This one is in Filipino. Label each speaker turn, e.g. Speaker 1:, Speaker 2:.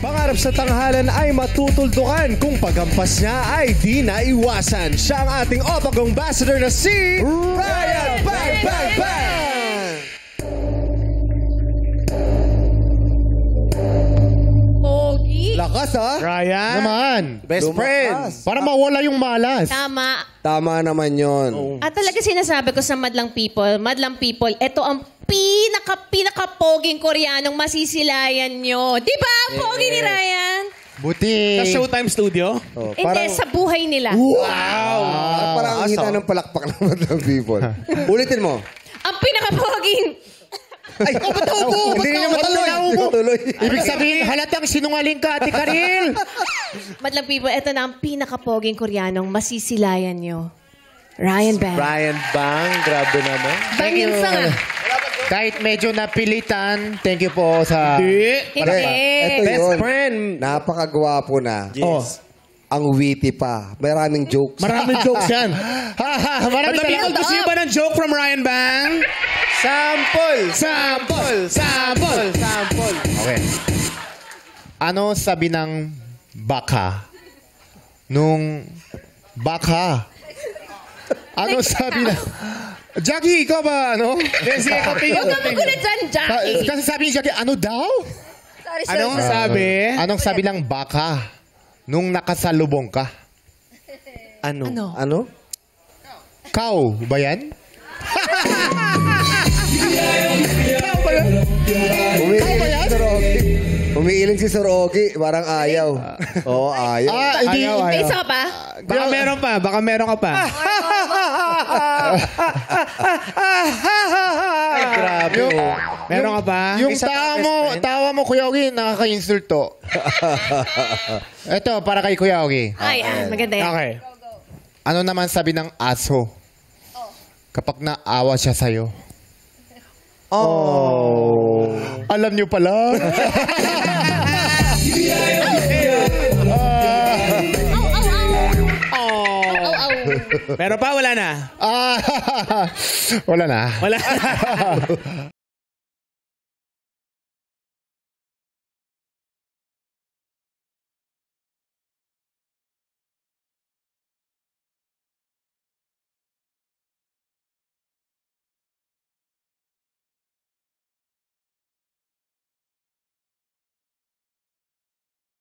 Speaker 1: Pangarap sa tanghalan ay matutuldukan kung paghampas niya ay di naiwasan. Siya ang ating Opag Ambassador na si Ryan Bang Bang Bang!
Speaker 2: Pogi.
Speaker 1: Lakas ha?
Speaker 3: Ryan.
Speaker 4: Naman.
Speaker 1: Best friend.
Speaker 4: Para mawala yung malas.
Speaker 2: Tama.
Speaker 1: Tama naman yon.
Speaker 2: At talaga sinasabi ko sa madlang people, ito ang pinaka-poging Koreanong masisilayan nyo. Di ba ang pogi ni Ryan?
Speaker 4: Buti.
Speaker 3: Sa Showtime Studio?
Speaker 1: Oh,
Speaker 2: Hindi, sa buhay nila.
Speaker 1: Wow! Parang ang hita ng palakpak naman ng people. Ulitin mo.
Speaker 2: Ang pinaka-poging...
Speaker 1: Ay, ba't ako?
Speaker 4: Hindi niya matuloy.
Speaker 1: Tuloy.
Speaker 4: Ibig sabihin, halatang sinungaling ka, Ate Karil.
Speaker 2: Madlang people, ito na ang pinaka-poging Koreanong masisilayan nyo. Ryan Bang.
Speaker 5: Ryan Bang, grabe naman.
Speaker 2: Bangin sa nga.
Speaker 4: Kahit medyo napilitan, thank you po sa...
Speaker 1: Ito
Speaker 5: Best
Speaker 1: yun.
Speaker 5: friend.
Speaker 1: Napakagwapo na.
Speaker 5: Yes.
Speaker 1: Ang witty pa. Maraming jokes.
Speaker 4: Maraming jokes yan. Maraming
Speaker 3: Madlang people, gusto niyo ba ng joke from Ryan Bang?
Speaker 5: Sample!
Speaker 3: Sample! Sample!
Speaker 5: Sample!
Speaker 4: Okay. Ano sabi ng baka nung baka? Ano sabi na... Jackie, ikaw ba, ano?
Speaker 3: Sige,
Speaker 2: Huwag ka magulit dyan, Jackie.
Speaker 4: Kasi sabi ni Jackie, ano daw?
Speaker 3: Anong sabi?
Speaker 4: Anong sabi ng baka nung nakasalubong ka?
Speaker 5: Ano?
Speaker 1: Ano?
Speaker 4: Cow ba yan?
Speaker 1: Umiiling si Sir Ogie. Parang ayaw. Oo, ayaw.
Speaker 4: Hindi.
Speaker 2: May isa ka pa?
Speaker 3: Baka meron pa. Baka meron ka pa.
Speaker 5: Ay, grabe. oh.
Speaker 3: Meron ka pa?
Speaker 4: Yung
Speaker 5: Isa pa,
Speaker 4: tawa mo, Kuya Ogie, nakaka-insulto. Ito, para kay Kuya Ogie.
Speaker 2: Ay, maganda yan.
Speaker 3: Okay.
Speaker 4: Ano naman sabi ng aso? Kapag naawa siya sa'yo.
Speaker 5: Oh.
Speaker 4: Alam niyo pala.
Speaker 3: Meron pa? Wala na?
Speaker 4: Wala na.
Speaker 3: Wala na.